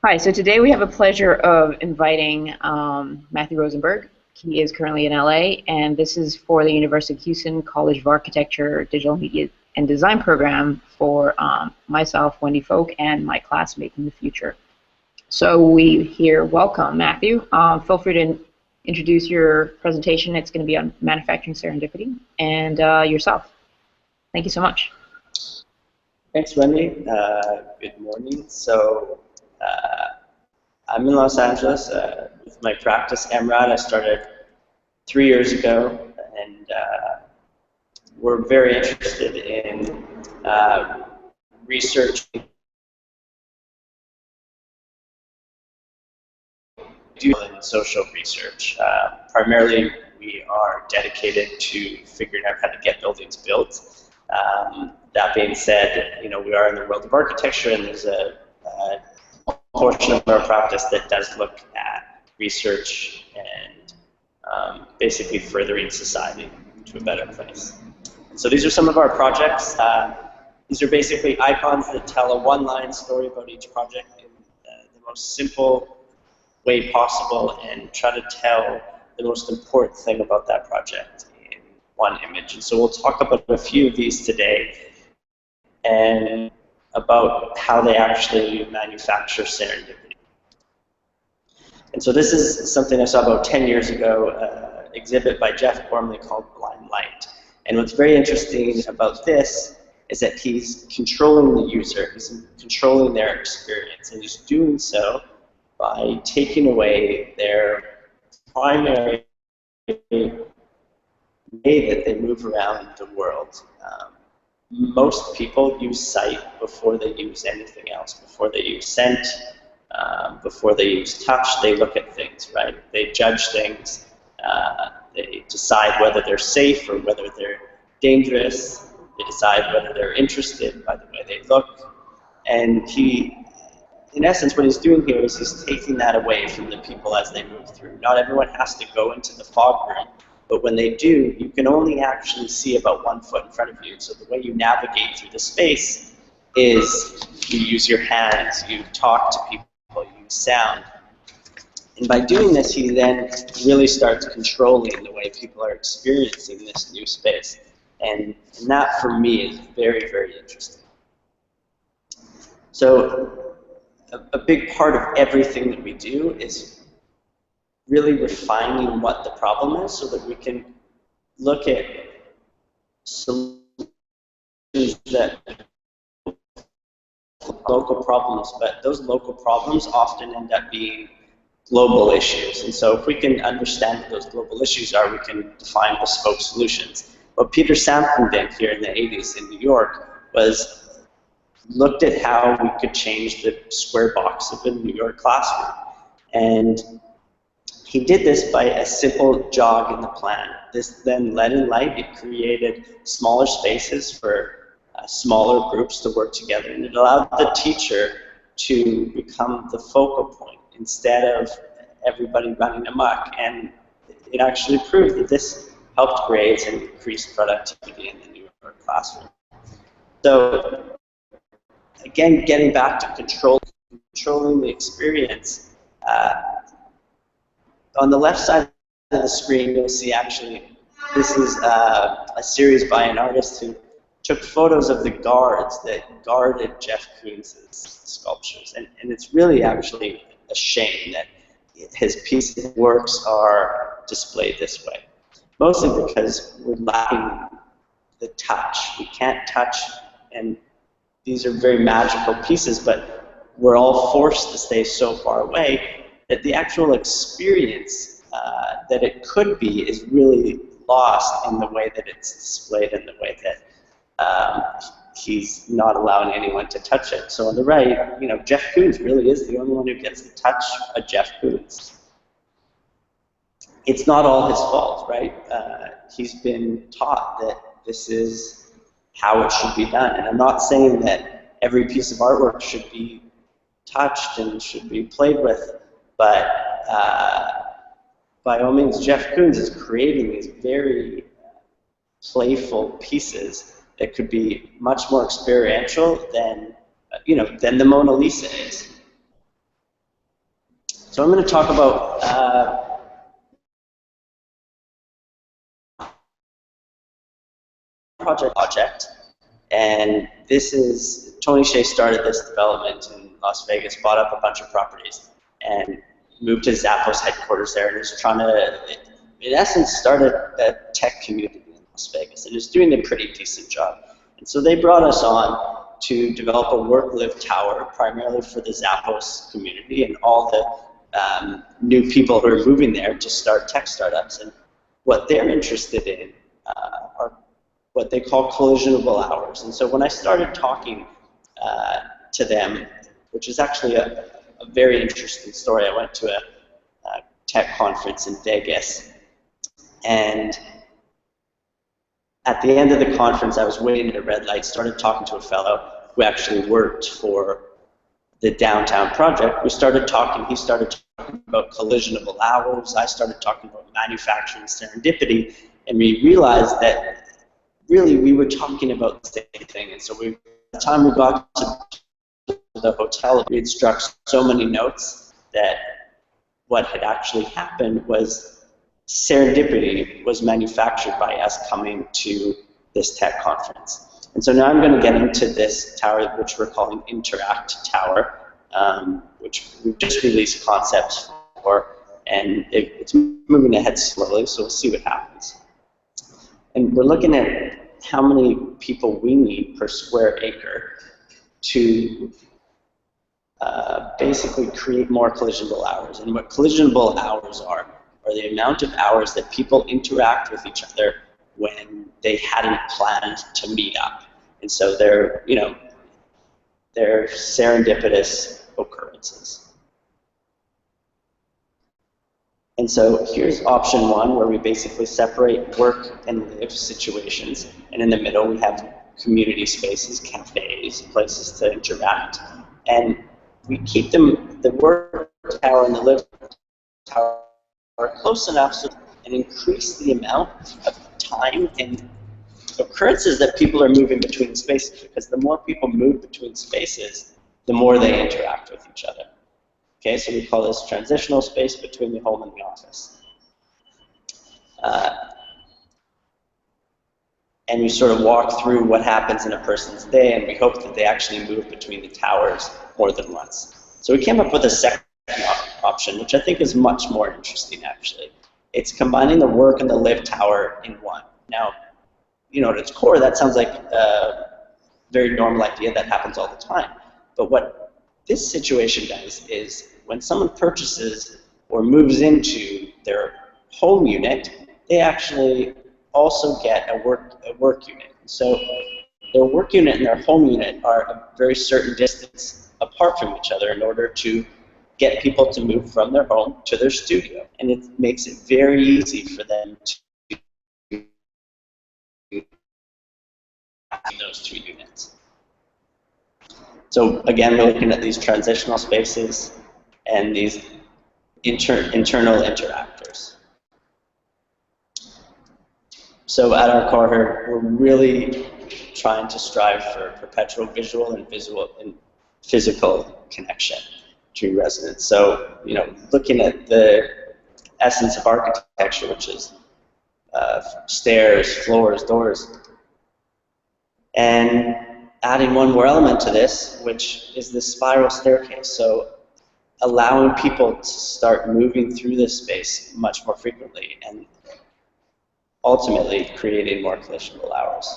Hi, so today we have a pleasure of inviting Matthew Rosenberg. He is currently in LA, and this is for the University of Houston College of Architecture, Digital Media and Design program for myself, Wendy Folk, and my class, Making the Future. So we here welcome Matthew. Feel free to introduce your presentation. It's going to be on manufacturing serendipity and yourself. Thank you so much. Thanks, Wendy. Good morning. So I'm in Los Angeles with my practice, MRAD. I started 3 years ago, and we're very interested in research. In social research. Primarily, we are dedicated to figuring out how to get buildings built. That being said, we are in the world of architecture, and there's a portion of our practice that does look at research and basically furthering society to a better place. So these are some of our projects. These are basically icons that tell a one-line story about each project in the most simple way possible, and try to tell the most important thing about that project in one image. And so we'll talk about a few of these today and about how they actually manufacture serendipity. And so this is something I saw about 10 years ago, exhibit by Jeff Gormley called Blind Light. And what's very interesting about this is that he's controlling the user, he's controlling their experience, and he's doing so by taking away their primary way that they move around the world. Most people use sight before they use anything else, before they use scent, before they use touch. They look at things, right? They judge things. They decide whether they're safe or whether they're dangerous. They decide whether they're interested by the way they look. And in essence, what he's doing here is he's taking that away from the people as they move through. Not everyone has to go into the fog room, but when they do, you can only actually see about 1 foot in front of you. So the way you navigate through the space is you use your hands, you talk to people, you use sound. And by doing this, he then really starts controlling the way people are experiencing this new space. And that, for me, is very, very interesting. So a big part of everything that we do is really refining what the problem is so that we can look at solutions that local problems, but those local problems often end up being global issues. And so if we can understand what those global issues are, we can define bespoke solutions. What Peter Sampson did here in the 80s in New York was looked at how we could change the square box of a New York classroom. And he did this by a simple jog in the plan. This then led in light. It created smaller spaces for smaller groups to work together, and it allowed the teacher to become the focal point instead of everybody running amok. And it actually proved that this helped grades and increased productivity in the New York classroom. So again, getting back to controlling the experience, on the left side of the screen, you'll see actually this is a series by an artist who took photos of the guards that guarded Jeff Koons' sculptures. And it's really actually a shame that his pieces of works are displayed this way, mostly because we're lacking the touch. We can't touch, and these are very magical pieces, but we're all forced to stay so far away that the actual experience that it could be is really lost in the way that it's displayed and the way that he's not allowing anyone to touch it. So on the right, Jeff Koons really is the only one who gets to touch a Jeff Koons. It's not all his fault, right? He's been taught that this is how it should be done. And I'm not saying that every piece of artwork should be touched and should be played with, but by all means, Jeff Koons is creating these very playful pieces that could be much more experiential than than the Mona Lisa is. So I'm going to talk about project, and this is, Tony Hsieh started this development in Las Vegas, bought up a bunch of properties, and moved to Zappos headquarters there, and is trying to, in essence, started a tech community in Las Vegas, and is doing a pretty decent job. And so they brought us on to develop a work-live tower, primarily for the Zappos community and all the new people who are moving there to start tech startups. And what they're interested in are what they call collisionable hours. And so when I started talking to them, which is actually a very interesting story, I went to a tech conference in Vegas, and at the end of the conference, I was waiting at a red light, started talking to a fellow who actually worked for the downtown project. We started talking, he started talking about collisionable hours, I started talking about manufacturing serendipity, and we realized that really we were talking about the same thing. And so by the time we got to the hotel, we had struck so many notes that what had actually happened was serendipity was manufactured by us coming to this tech conference. And so now I'm going to get into this tower, which we're calling Interact Tower, which we've just released concepts for, and it's moving ahead slowly, so we'll see what happens. And we're looking at how many people we need per square acre to basically create more collisionable hours. And what collisionable hours are the amount of hours that people interact with each other when they hadn't planned to meet up. And so they're serendipitous occurrences. And so here's option one, where we basically separate work and live situations. And in the middle, we have community spaces, cafes, places to interact. And we keep them, the work tower and the live tower, are close enough so and increase the amount of time and occurrences that people are moving between spaces, because the more people move between spaces, the more they interact with each other. Okay, so we call this transitional space between the home and the office. And we sort of walk through what happens in a person's day, and we hope that they actually move between the towers more than once. So we came up with a second option, which I think is much more interesting, actually. It's combining the work and the live tower in one. Now, at its core, that sounds like a very normal idea that happens all the time. But what this situation does is when someone purchases or moves into their home unit, they actually also get a work unit. So their work unit and their home unit are a very certain distance apart from each other in order to get people to move from their home to their studio. And it makes it very easy for them to those two units. So again, we're looking at these transitional spaces and these internal interactors. So at our core here, we're really trying to strive for perpetual visual and physical connection to residents. So, looking at the essence of architecture, which is stairs, floors, doors, and adding one more element to this, which is the spiral staircase. So allowing people to start moving through this space much more frequently and ultimately creating more collisionable hours.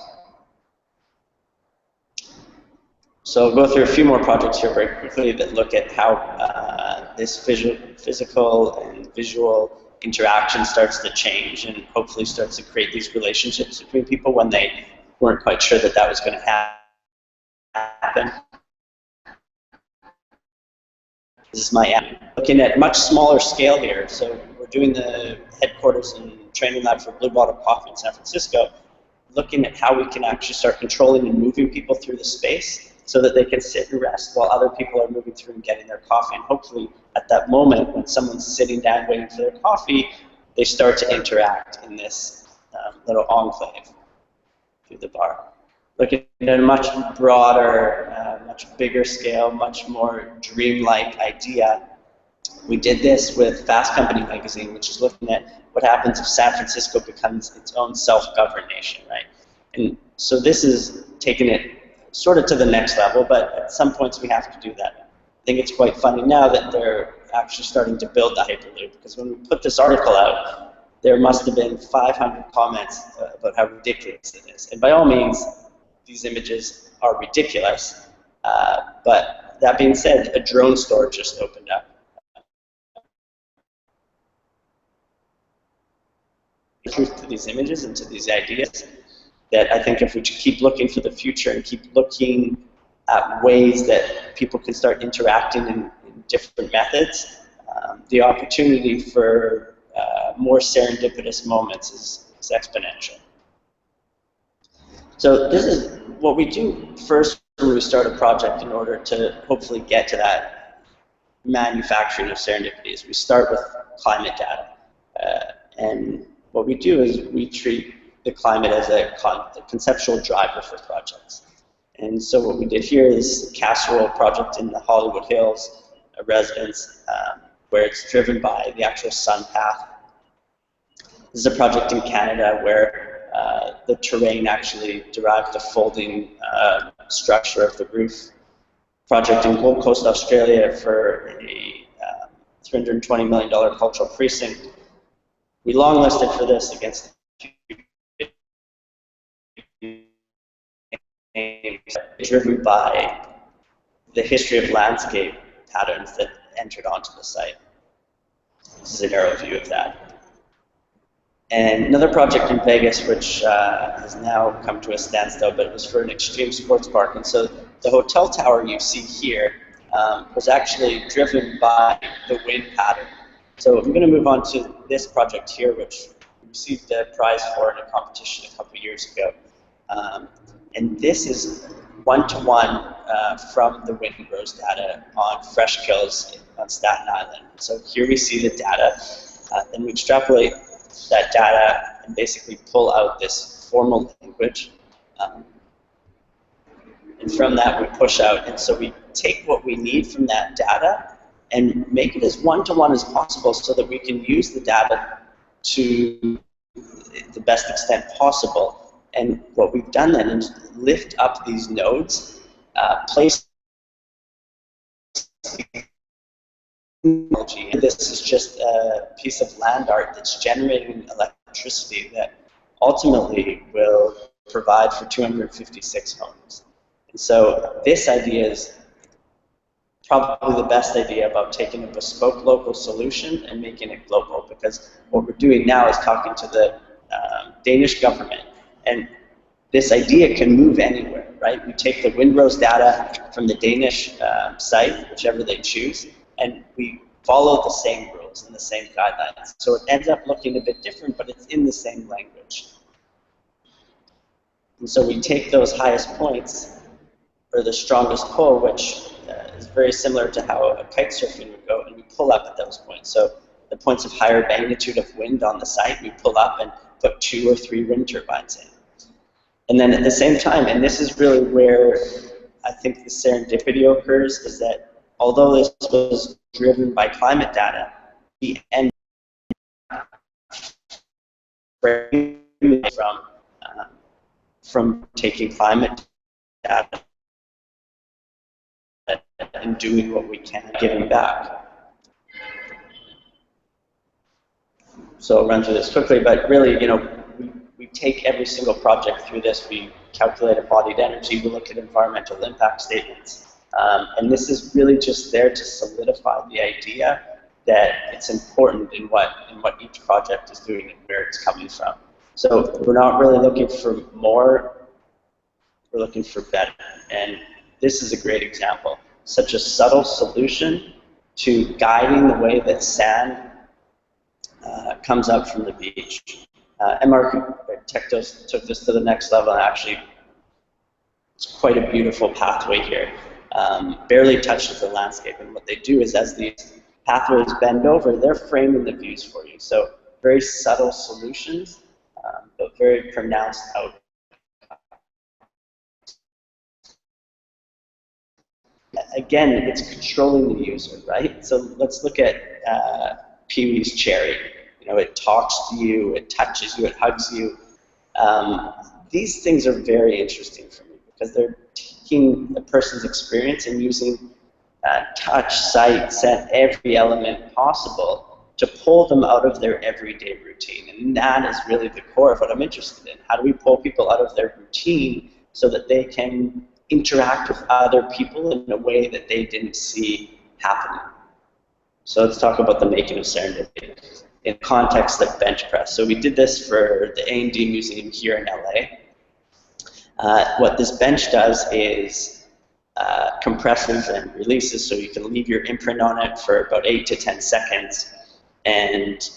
So I'll go through a few more projects here very quickly that look at how this physical and visual interaction starts to change and hopefully starts to create these relationships between people when they weren't quite sure that that was going to happen. This is Miami. Looking at much smaller scale here. So we're doing the headquarters and training lab for Blue Bottle Coffee in San Francisco, looking at how we can actually start controlling and moving people through the space so that they can sit and rest while other people are moving through and getting their coffee. And hopefully at that moment when someone's sitting down waiting for their coffee, they start to interact in this little enclave through the bar. Looking at a much broader much bigger scale, much more dreamlike idea. We did this with Fast Company magazine, which is looking at what happens if San Francisco becomes its own self-governed nation, right? And so this is taking it sort of to the next level, but at some points we have to do that. I think it's quite funny now that they're actually starting to build the Hyperloop, because when we put this article out, there must have been 500 comments about how ridiculous it is. And by all means, these images are ridiculous. But that being said, a drone store just opened up. The truth to these images and to these ideas, that I think if we keep looking for the future and keep looking at ways that people can start interacting in different methods, the opportunity for more serendipitous moments is exponential. So this is what we do first when we start a project in order to hopefully get to that manufacturing of serendipity. Is we start with climate data. And what we do is we treat the climate as a conceptual driver for projects. And so what we did here is a casserole project in the Hollywood Hills, a residence where it's driven by the actual sun path. This is a project in Canada where the terrain actually derived the folding structure of the roof. Project in Gold Coast, Australia for a $320 million cultural precinct. We long listed for this against driven by the history of landscape patterns that entered onto the site. This is an aerial view of that. And another project in Vegas, which has now come to a standstill, but it was for an extreme sports park. And so the hotel tower you see here was actually driven by the wind pattern. So I'm going to move on to this project here, which we received a prize for in a competition a couple years ago. And this is one-to-one from the windrows data on fresh kills on Staten Island. So here we see the data, and we extrapolate that data and basically pull out this formal language. And from that we push out, and so we take what we need from that data and make it as one-to-one as possible so that we can use the data to the best extent possible. And what we've done then is lift up these nodes, place technology. And this is just a piece of land art that's generating electricity that ultimately will provide for 256 homes. And so this idea is probably the best idea about taking a bespoke local solution and making it global, because what we're doing now is talking to the Danish government, and this idea can move anywhere, right? We take the windrows data from the Danish site, whichever they choose, and we follow the same rules and the same guidelines. So it ends up looking a bit different, but it's in the same language. And so we take those highest points, or the strongest pull, which is very similar to how a kite surfing would go, and we pull up at those points. So the points of higher magnitude of wind on the site, we pull up and put 2 or 3 wind turbines in. And then at the same time, and this is really where I think the serendipity occurs, is that although this was driven by climate data, we end up from taking climate data and doing what we can, giving back. So I'll run through this quickly, but really, you know, we take every single project through this. We calculate embodied energy, we look at environmental impact statements. And this is really just there to solidify the idea that it's important in what each project is doing and where it's coming from. So we're not really looking for more, we're looking for better. And this is a great example. Such a subtle solution to guiding the way that sand comes up from the beach. Tech took this to the next level, and actually it's quite a beautiful pathway here. Barely touches the landscape, and what they do is as these pathways bend over, they're framing the views for you. So very subtle solutions, but very pronounced out. again, it's controlling the user, right? So let's look at Pee-wee's Cherry. You know, it talks to you, it touches you, it hugs you. These things are very interesting for me because they're taking a person's experience and using touch, sight, scent, every element possible to pull them out of their everyday routine. And that is really the core of what I'm interested in. How do we pull people out of their routine so that they can interact with other people in a way that they didn't see happening? So let's talk about the making of Serendipity in context of bench press. So we did this for the A&D Museum here in LA. What this bench does is compresses and releases, so you can leave your imprint on it for about 8 to 10 seconds, and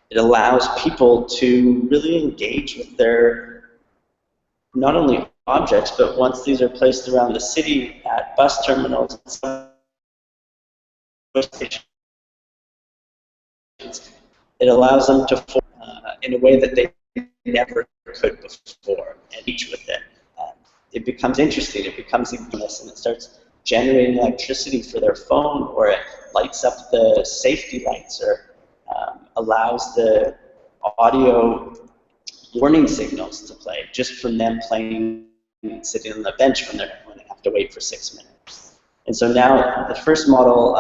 it allows people to really engage with their, not only objects, but once these are placed around the city at bus terminals, it allows them to form in a way that they never could before, and each with it. It becomes interesting, it becomes enormous, and it starts generating electricity for their phone, or it lights up the safety lights, or allows the audio warning signals to play just from them playing, sitting on the bench when they have to wait for 6 minutes. And so now the first model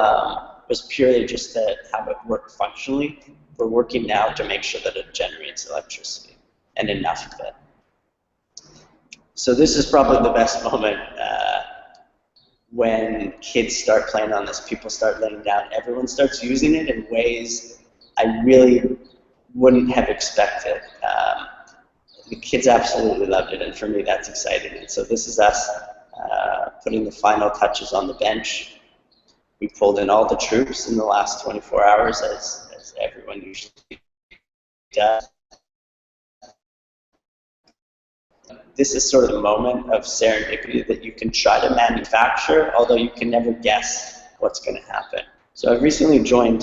was purely just to have it work functionally. We're working now to make sure that it generates electricity and enough of it. So this is probably the best moment when kids start playing on this, people start laying down, everyone starts using it in ways I really wouldn't have expected. The kids absolutely loved it, and for me that's exciting. And so this is us putting the final touches on the bench. We pulled in all the troops in the last 24 hours, as everyone usually does. This is sort of the moment of serendipity that you can try to manufacture, although you can never guess what's going to happen. So I've recently joined,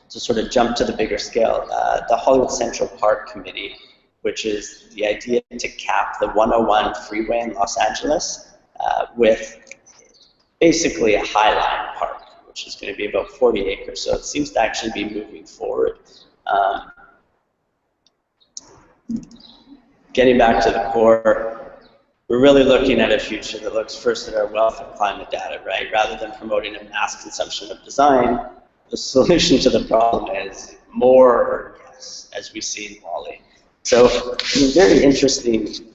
to sort of jump to the bigger scale, the Hollywood Central Park Committee, which is the idea to cap the 101 freeway in Los Angeles with basically a highline park, which is going to be about 40 acres. So it seems to actually be moving forward. Getting back to the core, we're really looking at a future that looks first at our wealth of climate data, right? Rather than promoting a mass consumption of design, the solution to the problem is more or less, as we see in Wall-E. So, very interesting.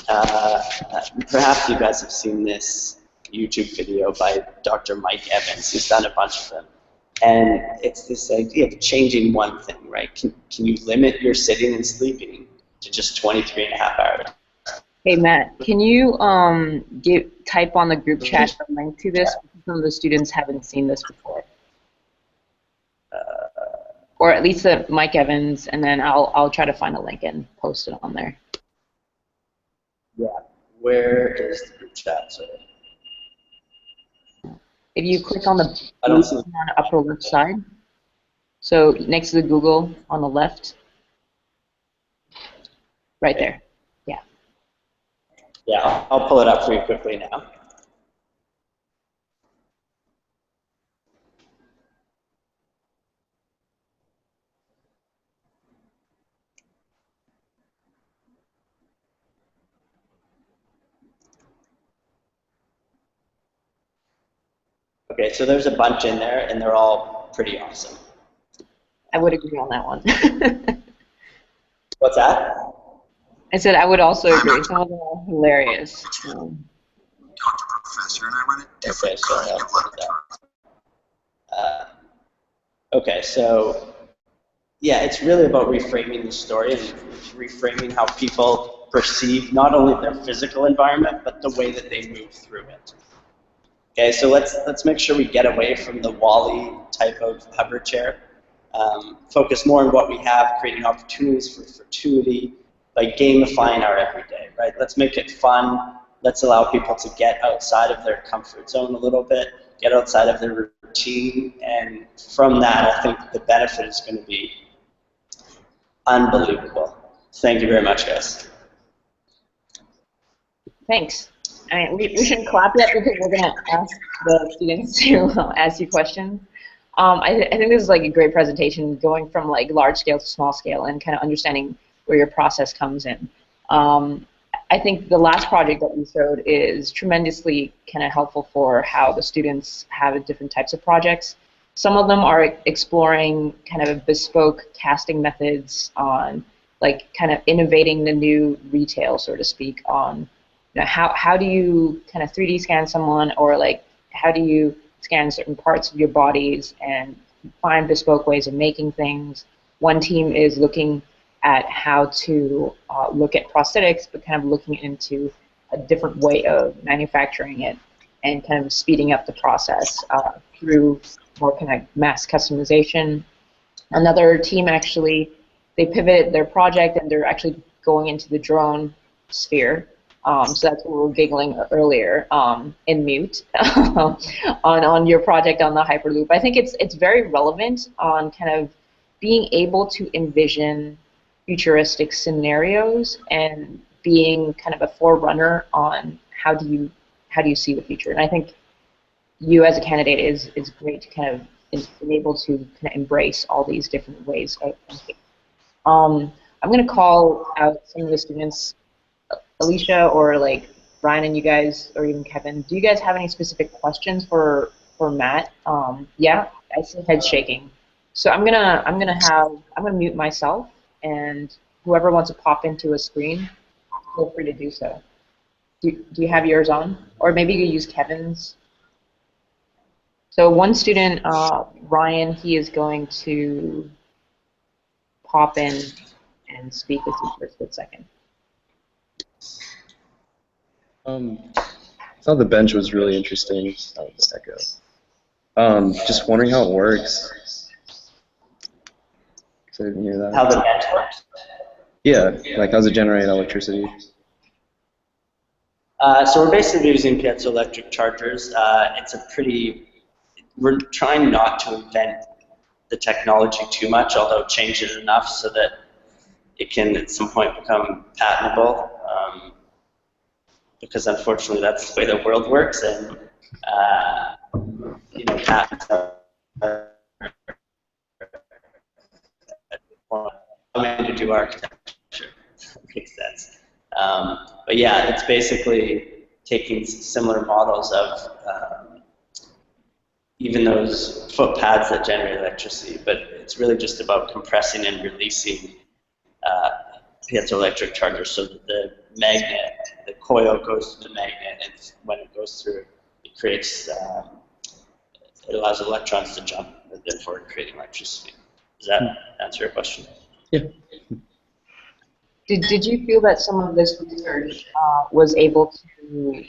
Perhaps you guys have seen this YouTube video by Dr. Mike Evans. He's done a bunch of them. And it's this idea of changing one thing, right? Can you limit your sitting and sleeping to just 23 and a half hours? Hey Matt, can you type on the group chat the link to this? Some of the students haven't seen this before. Or at least the Mike Evans, and then I'll try to find a link and post it on there. Yeah, where is the group chat? Sorry. If you click on the on the upper left side, so next to the Google on the left, right there. Yeah. Yeah, I'll pull it up for you quickly now. Okay, so there's a bunch in there, and they're all pretty awesome. I would agree on that one. What's that? I said I would also agree. Some of them are hilarious. Dr. Professor, and I run a different Okay, kind of laboratory. Okay, so yeah, it's really about reframing the story and reframing how people perceive not only their physical environment, but the way that they move through it. Okay, so let's make sure we get away from the Wall-E type of hover chair. Focus more on what we have, creating opportunities for fortuity by gamifying our everyday, right? Let's make it fun. Let's allow people to get outside of their comfort zone a little bit, get outside of their routine, and from that, I think the benefit is going to be unbelievable. Thank you very much, guys. Thanks. I mean, we shouldn't clap yet because we're going to ask the students to ask you questions. I think this is like a great presentation, going from like large scale to small scale and kind of understanding where your process comes in. I think the last project that you showed is tremendously kind of helpful for how the students have different types of projects. Some of them are exploring kind of bespoke casting methods on like kind of innovating the new retail, so to speak, on how do you kind of 3D scan someone, or like how do you scan certain parts of your bodies and find bespoke ways of making things. One team is looking at how to look at prosthetics, but kind of looking into a different way of manufacturing it and kind of speeding up the process through more kind of mass customization. Another team actually, they pivoted their project and they're actually going into the drone sphere. So that's what we were giggling earlier in mute on your project on the Hyperloop. I think it's very relevant on kind of being able to envision futuristic scenarios and being kind of a forerunner on how do you see the future. And I think you as a candidate is great to kind of be able to kind of embrace all these different ways of thinking. I'm going to call out some of the students. Alicia or like Brian and you guys, or even Kevin, do you guys have any specific questions for Matt? Yeah, I see heads shaking. So I'm gonna mute myself, and whoever wants to pop into a screen, feel free to do so. Do you have yours on, or maybe you use Kevin's? So one student, Ryan, he is going to pop in and speak with you for a split second. I thought the bench was really interesting. Oh, this echo. Just wondering how it works. So I didn't hear that. How the bench works? Yeah, like how does it generate electricity? So we're basically using piezoelectric chargers. We're trying not to invent the technology too much, although change it enough so that it can at some point become patentable. Because unfortunately that's the way the world works, and patents are going to do architecture. Makes sense. But yeah, it's basically taking similar models of even those foot pads that generate electricity, but it's really just about compressing and releasing piezoelectric chargers so that the magnet, the coil goes to the magnet, and when it goes through, it creates, it allows electrons to jump, and therefore creating electricity. Does that answer your question? Yeah. Did you feel that some of this research was able to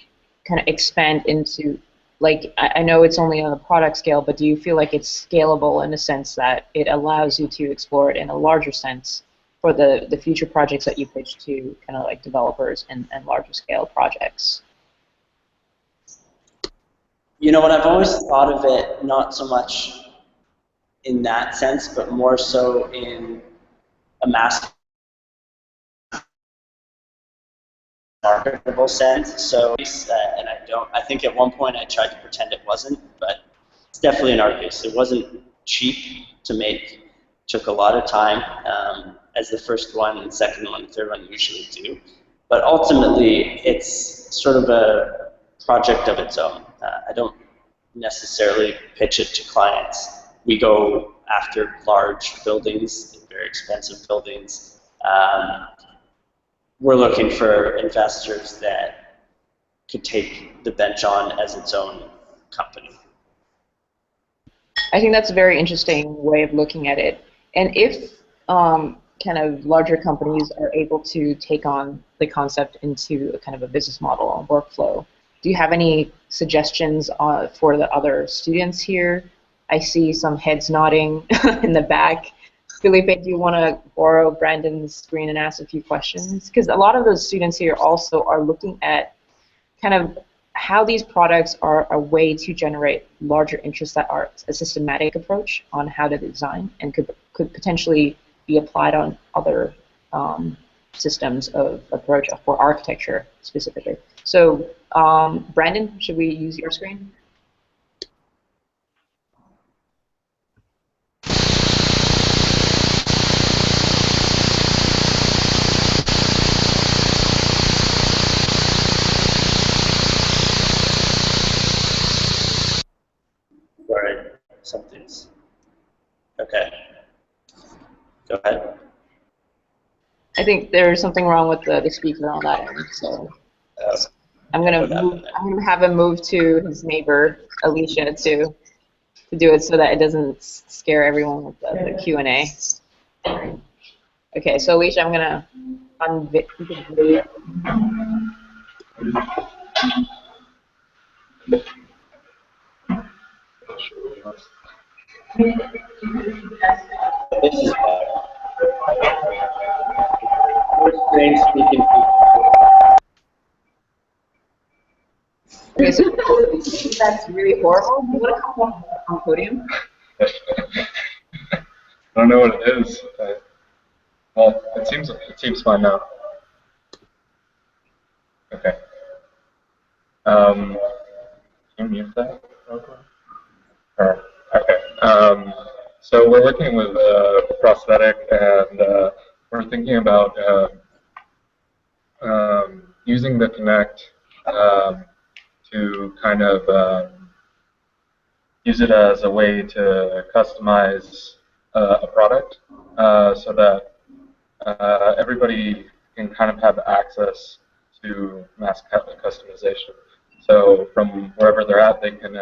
kind of expand into, like, I know it's only on a product scale, but do you feel like it's scalable in the sense that it allows you to explore it in a larger sense for the future projects that you pitch to kind of like developers and larger scale projects? You know what, I've always thought of it not so much in that sense, but more so in a mass marketable sense. So, and I think at one point I tried to pretend it wasn't, but it's definitely in our case. It wasn't cheap to make, took a lot of time, as the first one and second one and third one usually do. But ultimately, it's sort of a project of its own. I don't necessarily pitch it to clients. We go after large buildings, very expensive buildings. We're looking for investors that could take the bench on as its own company. I think that's a very interesting way of looking at it. And if kind of larger companies are able to take on the concept into a kind of a business model or workflow, do you have any suggestions for the other students here? I see some heads nodding in the back. Felipe, do you want to borrow Brandon's screen and ask a few questions? Because a lot of those students here also are looking at kind of how these products are a way to generate larger interests that are a systematic approach on how to design and could potentially be applied on other systems of approach for architecture specifically. So, Brandon, should we use your screen? Sorry, something's okay. Go ahead. I think there's something wrong with the speaker on that end, so I'm gonna have him move to his neighbor Alicia to do it so that it doesn't scare everyone with the Q&A. Okay, so Alicia, I'm gonna unvideo. This is strange speaking. Okay, so that's really horrible. You want to come on the podium? I don't know what it is. Well, it seems fine now. Okay. Can you mute that real quick? Okay. So we're working with prosthetic, and we're thinking about using the Connect to kind of use it as a way to customize a product so that everybody can kind of have access to mass customization. So from wherever they're at, they can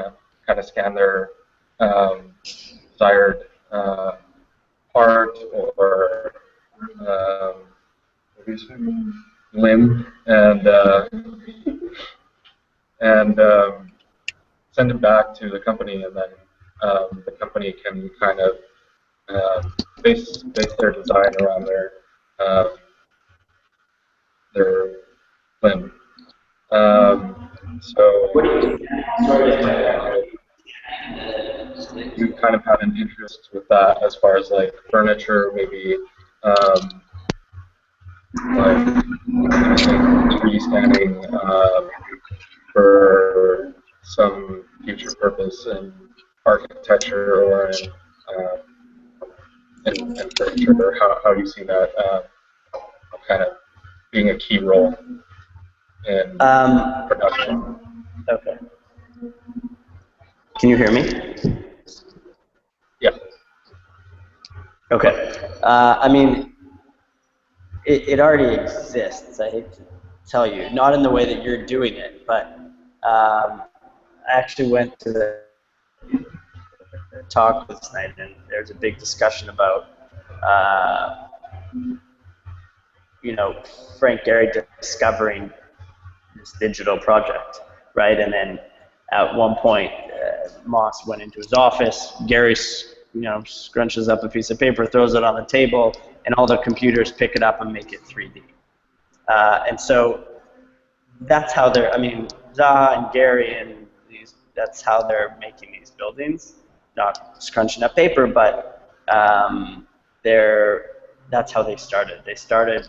kind of scan their desired part or limb and send it back to the company, and then the company can kind of base their design around their limb. So we kind of had an interest with that as far as like furniture, maybe like 3D scanning for some future purpose in architecture or in furniture. How do you see that kind of being a key role in production? Okay. Can you hear me? Yeah. Okay. I mean, it already exists. I hate to tell you, not in the way that you're doing it, but I actually went to the talk this night, and there's a big discussion about, you know, Frank Gehry discovering this digital project, right? And then at one point, Moss went into his office. Gehry, you know, scrunches up a piece of paper, throws it on the table, and all the computers pick it up and make it 3D. And so that's how they're, I mean, Zaha and Gehry and these, that's how they're making these buildings. Not scrunching up paper, but that's how they started. They started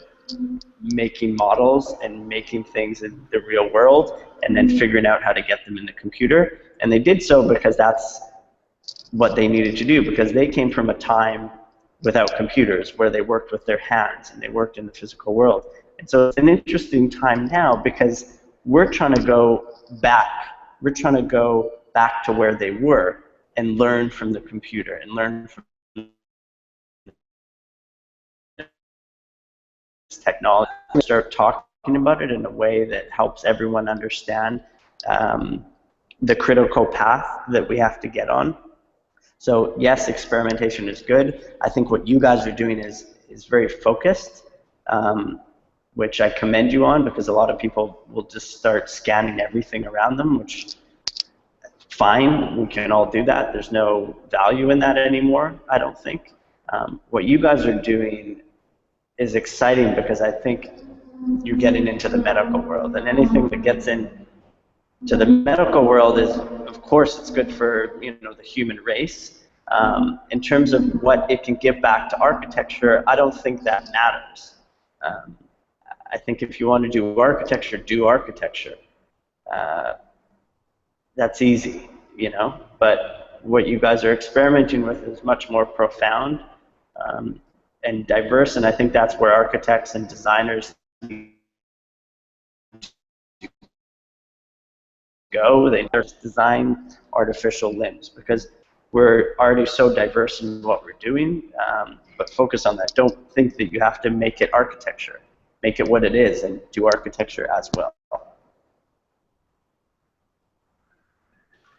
making models and making things in the real world and then figuring out how to get them in the computer. And they did so because that's what they needed to do, because they came from a time without computers where they worked with their hands and they worked in the physical world. And so it's an interesting time now because we're trying to go back. We're trying to go back to where they were and learn from the computer and learn from technology, start talking about it in a way that helps everyone understand the critical path that we have to get on. So yes, experimentation is good. I think what you guys are doing is very focused, which I commend you on, because a lot of people will just start scanning everything around them, which fine, we can all do that. There's no value in that anymore, I don't think. What you guys are doing is exciting because I think you're getting into the medical world, and anything that gets into the medical world is, of course, it's good for, you know, the human race. In terms of what it can give back to architecture, I don't think that matters. I think if you want to do architecture, do architecture. That's easy, you know. But what you guys are experimenting with is much more profound and diverse, and I think that's where architects and designers go. They design artificial limbs because we're already so diverse in what we're doing, but focus on that. Don't think that you have to make it architecture. Make it what it is and do architecture as well.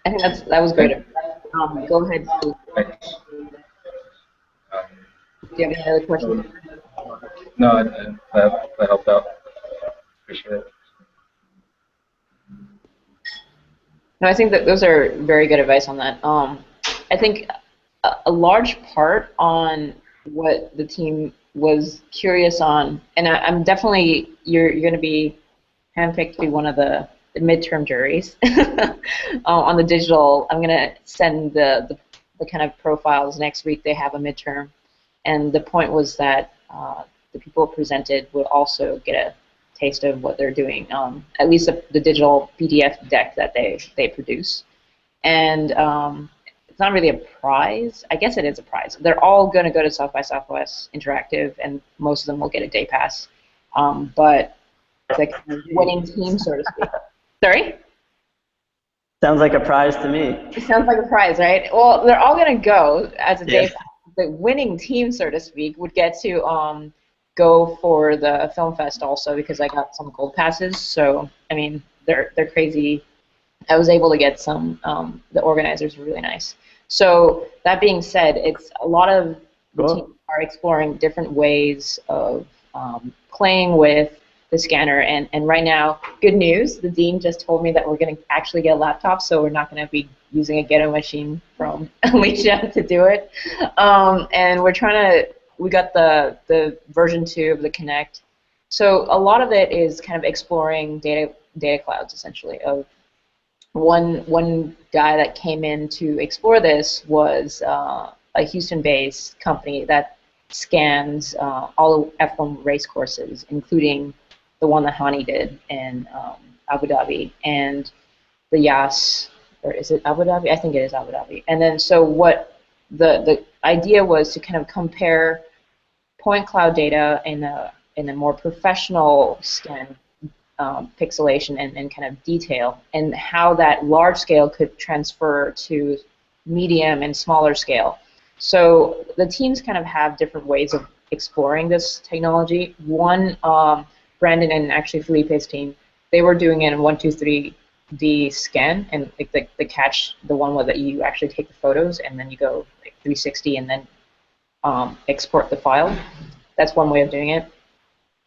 I think that was great. Go ahead. Thanks. Do you have any other questions? No, that helped out. Appreciate it. No, I think that those are very good advice on that. I think a large part on what the team was curious on, and I'm definitely, you're going to be handpicked to be one of the midterm juries on the digital. I'm going to send the kind of profiles next week. They have a midterm, and the point was that the people presented would also get a taste of what they're doing, at least the digital PDF deck that they produce. And it's not really a prize. I guess it is a prize. They're all going to go to South by Southwest Interactive, and most of them will get a day pass. But it's like a winning team, so to speak. Sorry? Sounds like a prize to me. It sounds like a prize, right? Well, they're all going to go as a day pass. The winning team, so to speak, would get to go for the film fest also, because I got some gold passes. So I mean, they're crazy. I was able to get some. The organizers were really nice. So that being said, it's a lot of the teams are exploring different ways of playing with the scanner. And right now, good news, the dean just told me that we're going to actually get a laptop, so we're not going to be using a ghetto machine from Alicia to do it. And we're trying to. We got the version 2 of the Kinect. So a lot of it is kind of exploring data clouds, essentially. Of one guy that came in to explore this was a Houston-based company that scans all F1 race courses, including the one that Hani did in Abu Dhabi, and the Yas, or is it Abu Dhabi? I think it is Abu Dhabi. And then so what the idea was to kind of compare point cloud data in a more professional scan pixelation and kind of detail, and how that large scale could transfer to medium and smaller scale. So the teams kind of have different ways of exploring this technology. One, Brandon and actually Felipe's team, they were doing it in 123D scan, and like the catch, the one where that you actually take the photos and then you go like 360 and then export the file. That's one way of doing it.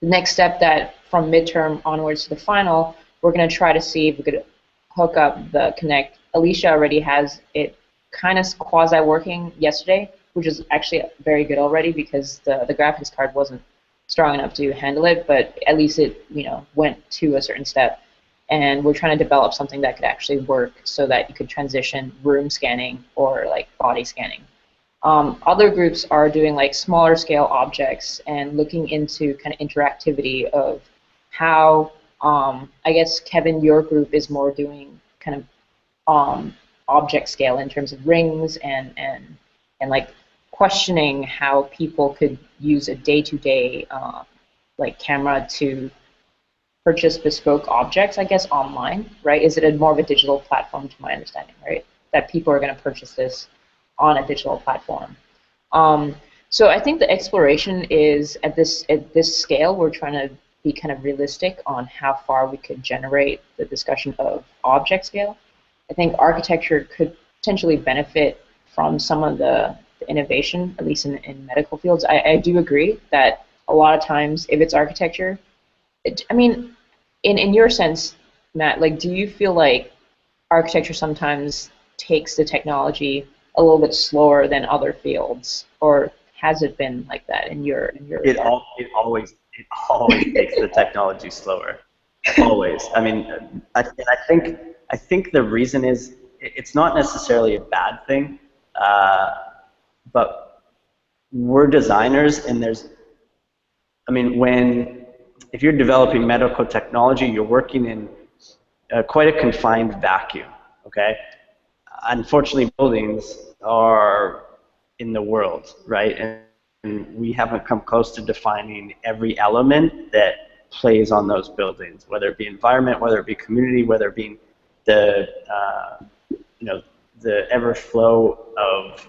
The next step, that from midterm onwards to the final, we're going to try to see if we could hook up the Kinect. Alicia already has it kind of quasi-working yesterday, which is actually very good already, because the graphics card wasn't strong enough to handle it, but at least it went to a certain step. And we're trying to develop something that could actually work so that you could transition room scanning or like body scanning. Other groups are doing like smaller scale objects and looking into kind of interactivity of how, I guess, Kevin, your group is more doing kind of object scale in terms of rings and like questioning how people could use a day-to-day like camera to purchase bespoke objects, I guess, online, right? Is it more of a digital platform, to my understanding, right? That people are going to purchase this on a digital platform. So I think the exploration is at this scale, we're trying to be kind of realistic on how far we could generate the discussion of object scale. I think architecture could potentially benefit from some of the innovation, at least in medical fields. I do agree that a lot of times, if it's architecture, I mean, in your sense, Matt, like, do you feel like architecture sometimes takes the technology a little bit slower than other fields, or has it been like that in your? It always takes the technology slower. Always. I mean, I think the reason is it's not necessarily a bad thing, but we're designers, and when if you're developing medical technology, you're working in quite a confined vacuum, okay? Unfortunately, buildings are in the world, right? And we haven't come close to defining every element that plays on those buildings, whether it be environment, whether it be community, whether it be the, the ever flow of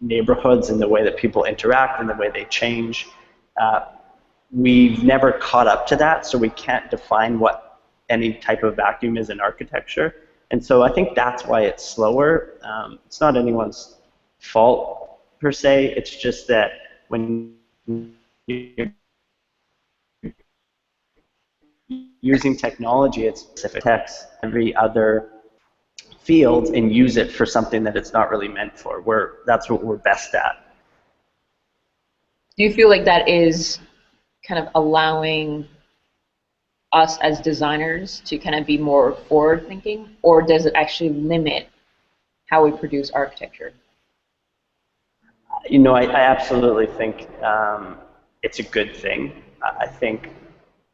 neighborhoods and the way that people interact and the way they change. We've never caught up to that, so we can't define what any type of vacuum is in architecture. And so I think that's why it's slower. It's not anyone's fault per se. It's just that when you're using technology, it's specific text every other field and use it for something that it's not really meant for. That's what we're best at. Do you feel like that is kind of allowing us as designers to kind of be more forward-thinking, or does it actually limit how we produce architecture? You know, I absolutely think it's a good thing. I think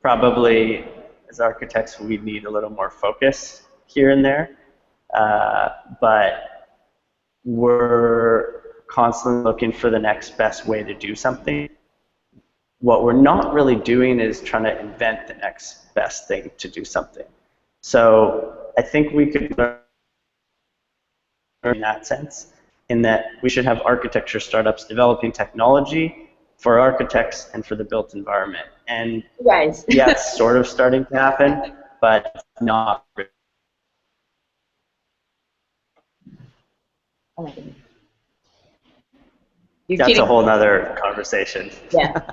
probably as architects we need a little more focus here and there, but we're constantly looking for the next best way to do something. What we're not really doing is trying to invent the next best thing to do something. So I think we could learn in that sense, in that we should have architecture startups developing technology for architects and for the built environment. And Guys. yeah, it's sort of starting to happen, but not really. Oh my goodness. You're That's kidding. a whole nother conversation. Yeah.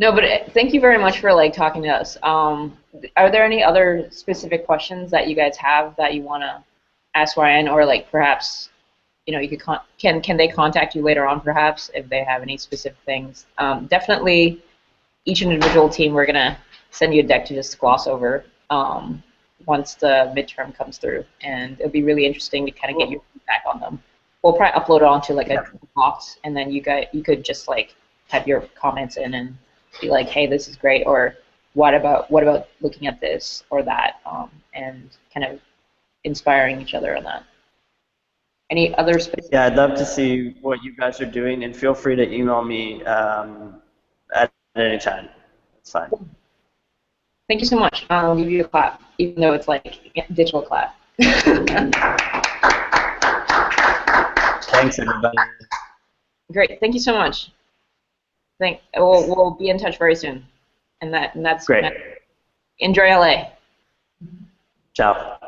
No, but thank you very much for talking to us. Are there any other specific questions that you guys have that you want to ask Ryan, or perhaps you could can they contact you later on perhaps if they have any specific things? Definitely, each individual team we're gonna send you a deck to just gloss over once the midterm comes through, and it'll be really interesting to kind of get your feedback on them. We'll probably upload it onto a box, and then you could just type your comments in and be like, hey, this is great, or what about looking at this or that, and kind of inspiring each other on that. Any other specific? Yeah, I'd love to see what you guys are doing, and feel free to email me at any time. It's fine. Thank you so much. I'll give you a clap, even though it's digital clap. Thanks, everybody. Great. Thank you so much. We'll be in touch very soon. And that's great. Enjoy LA. Ciao.